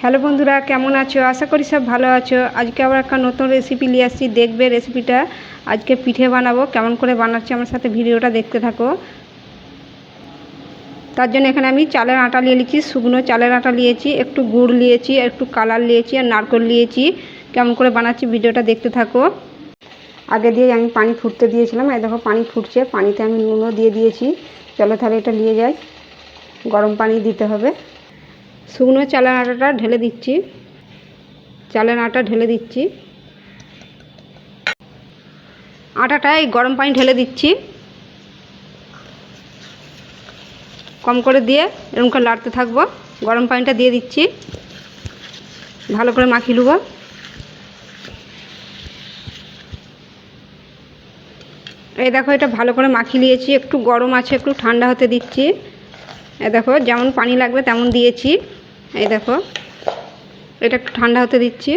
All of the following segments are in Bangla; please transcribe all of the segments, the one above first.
হ্যালো বন্ধুরা, কেমন আছো? আশা করি সব ভালো আছো। আজকে আবার একটা নতুন রেসিপি নিয়ে আসছি, দেখবে রেসিপিটা। আজকে পিঠে বানাবো। কেমন করে বানাচ্ছি আমার সাথে ভিডিওটা দেখতে থাকো। তার জন্য এখানে আমি চালের আটা নিয়ে নিয়েছি, শুকনো চালের আটা নিয়েছি, একটু গুড় নিয়েছি, একটু কালার নিয়েছি আর নারকেল নিয়েছি। কেমন করে বানাচ্ছি ভিডিওটা দেখতে থাকো। আগে দিয়ে আমি পানি ফুটতে দিয়েছিলাম, এই দেখো পানি ফুটছে, পানিতে আমি নুনও দিয়ে দিয়েছি। চলো তাহলে এটা নিয়ে যাই, গরম পানি দিতে হবে। শুকনো চালের আটাটা ঢেলে দিচ্ছি, চালের আটা ঢেলে দিচ্ছি, আটাটা এই গরম পানি ঢেলে দিচ্ছি, কম করে দিয়ে এরকম করে লাড়তে থাকবো। গরম পানিটা দিয়ে দিচ্ছি, ভালো করে মাখিয়ে নেবো। এই দেখো এটা ভালো করে মাখিয়ে নিয়েছি, একটু গরম আছে, একটু ঠান্ডা হতে দিচ্ছি। এই দেখো যেমন পানি লাগবে তেমন দিয়েছি। এই দেখো এটা একটু ঠান্ডা হতে দিচ্ছি।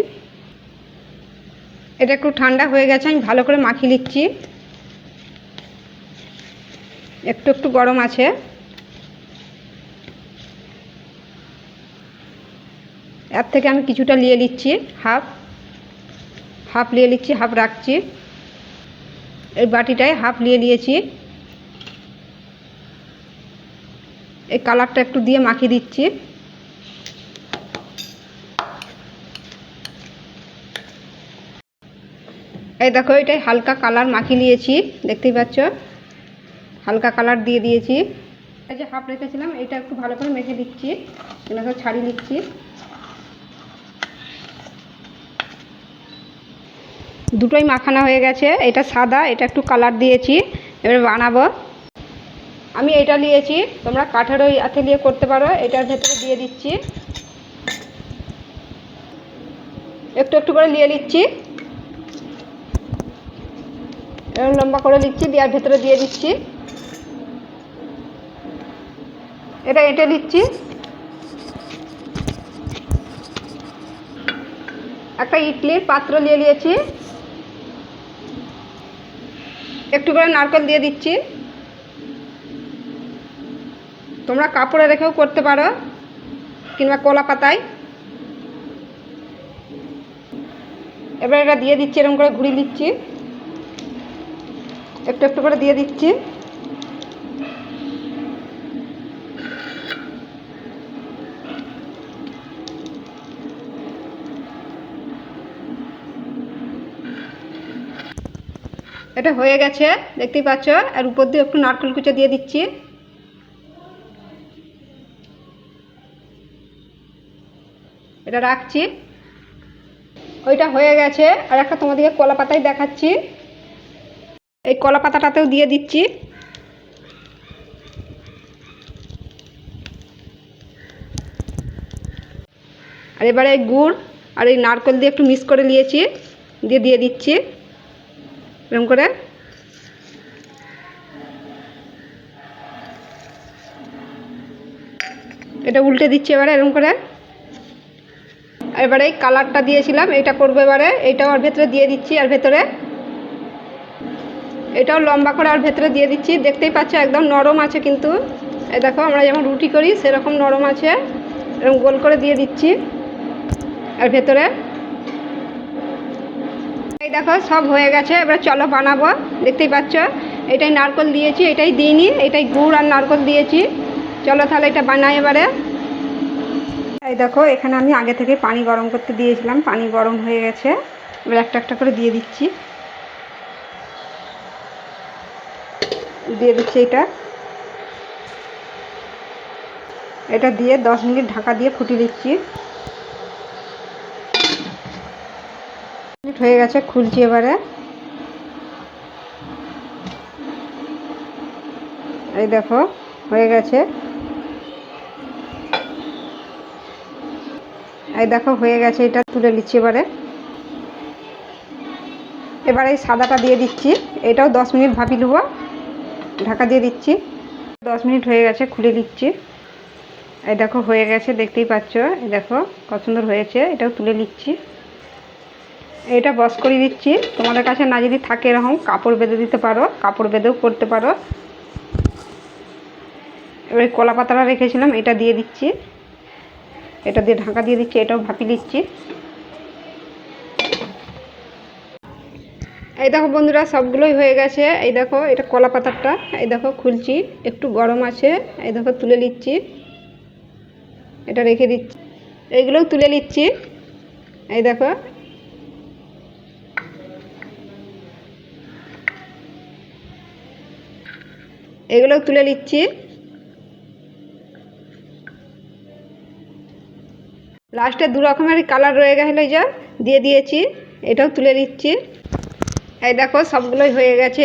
এটা একটু ঠান্ডা হয়ে গেছে, আমি ভালো করে মাখিয়ে নিচ্ছি। একটু একটু গরম আছে। এর থেকে আমি কিছুটা নিয়ে নিচ্ছি, হাফ নিয়ে নিচ্ছি, হাফ রাখছি। এই বাটিটায় হাফ নিয়ে নিয়েছি। এই কালারটা একটু দিয়ে মাখিয়ে দিচ্ছি। এই দেখো এটাই হালকা কালার মাখিয়ে নিয়েছি, দেখতেই পাচ্ছ, হালকা কালার দিয়ে দিয়েছি। এই যে হাফ রেখেছিলাম এটা একটু ভালো করে মেখে দিচ্ছি, এগুলো ছাড়িয়ে নিচ্ছি। দুটোই মাখানো হয়ে গেছে, এটা সাদা, এটা একটু কালার দিয়েছি। এবার বানাবো। আমি এটা নিয়েছি, তোমরা কাঠের ওই হাতে নিয়ে করতে পারো। এটার ভেতরে দিয়ে দিচ্ছি, একটু একটু করে নিয়ে নিচ্ছি, এরকম লম্বা করে নিচ্ছি, দেওয়ার ভেতরে দিয়ে দিচ্ছি। এটা এঁটে নিচ্ছি। একটা ইডলির পাত্র নিয়ে নিয়েছি, একটু করে নারকেল দিয়ে দিচ্ছি। তোমরা কাপড়ে রেখেও করতে পারো কিংবা কলা পাতায়। এবার এটা দিয়ে দিচ্ছি, এরকম করে ঘুরিয়ে দিচ্ছি, একটু একটু করে দিয়ে দিচ্ছি। এটা হয়ে গেছে, দেখতেই পাচ্ছ। আর উপর দিয়ে একটু নারকেল কুচো দিয়ে দিচ্ছি। এটা রাখছি। ওইটা হয়ে গেছে। আর একটা তোমাদেরকে কলা পাতায় দেখাচ্ছি, এই কলা পাতাটাতেও দিয়ে দিচ্ছি। আর এবারে এই গুড় আর এই নারকেল দিয়ে একটু মিক্স করে নিয়েছি, দিয়ে দিচ্ছি এরকম করে। এটা উল্টে দিচ্ছি এবারে এরকম করে। এবারে এই কালারটা দিয়েছিলাম, এটা করবো এবারে। এইটাও আর ভেতরে দিয়ে দিচ্ছি, আর ভেতরে এটাও লম্বা করে আর ভেতরে দিয়ে দিচ্ছি। দেখতেই পাচ্ছ একদম নরম আছে, কিন্তু এই দেখো আমরা যেমন রুটি করি সেরকম নরম আছে। এরকম গোল করে দিয়ে দিচ্ছি আর ভেতরে। এই দেখো সব হয়ে গেছে। এবার চলো বানাবো। দেখতেই পাচ্ছ এটাই নারকেল দিয়েছি, এটাই দিইনি, এটাই গুড় আর নারকেল দিয়েছি। চলো তাহলে এটা বানাই এবারে। এই দেখো এখানে আমি আগে থেকে পানি গরম করতে দিয়েছিলাম, পানি গরম হয়ে গেছে। এবার একটা একটা করে দিয়ে দিচ্ছি, এটা দিয়ে 10 মিনিট ঢাকা দিয়ে ফুটিয়ে দিচ্ছি। হয়ে গেছে, খুলছি এবারে। এই দেখো হয়ে গেছে, এই দেখো হয়ে গেছে। এটা তুলে নিচ্ছি এবারে। এবারে এই সাদাটা দিয়ে দিচ্ছি, এটাও 10 মিনিট ভাপিয়ে নেবো, ঢাকা দিয়ে দিচ্ছি। 10 মিনিট হয়ে গেছে, খুলে দিচ্ছি। এই দেখো হয়ে গেছে, দেখতেই পাচ্ছ। এই দেখো কত সুন্দর হয়েছে। এটাও তুলে নিচ্ছি। এটা বস করে দিচ্ছি। তোমাদের কাছে না যদি থাকে এরকম কাপড় বেঁধে দিতে পারো, কাপড় বেঁধেও করতে পারো। এবারে কলা পাতাটা রেখেছিলাম, এটা দিয়ে দিচ্ছি। এটা দিয়ে ঢাকা দিয়ে দিচ্ছি, এটাও ভাপিয়ে নিচ্ছি। এই দেখো বন্ধুরা, সবগুলোই হয়ে গেছে। এই দেখো এটা কলা পাতাটা, এই দেখো খুলছি, একটু গরম আছে। এই দেখো তুলে নিচ্ছি, এটা রেখে দিচ্ছি। এইগুলোও তুলে নিচ্ছি, এই দেখো। এগুলোও তুলে নিচ্ছি। লাস্টে দু রকমের কালার রয়ে গেলে যা দিয়ে দিয়েছি, এটাও তুলে নিচ্ছি। এই দেখো সবগুলোই হয়ে গেছে।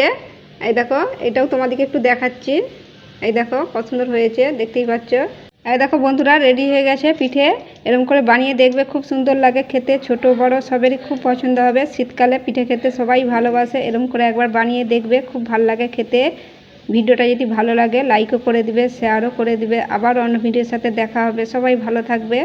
এই দেখো এটাও তোমাদেরকে একটু দেখাচ্ছি। এই দেখো কত সুন্দর হয়েছে, দেখতেই পাচ্ছ। এই দেখো বন্ধুরা, রেডি হয়ে গেছে পিঠে। এরকম করে বানিয়ে দেখবে, খুব সুন্দর লাগে খেতে, ছোট বড় সবেরই খুব পছন্দ হবে। শীতকালে পিঠে খেতে সবাই ভালোবাসে, এরকম করে একবার বানিয়ে দেখবে, খুব ভালো লাগে খেতে। ভিডিওটা যদি ভালো লাগে লাইকও করে দিবে, শেয়ারও করে দিবে। আবার অন্য ভিডিওর সাথে দেখা হবে। সবাই ভালো থাকবে।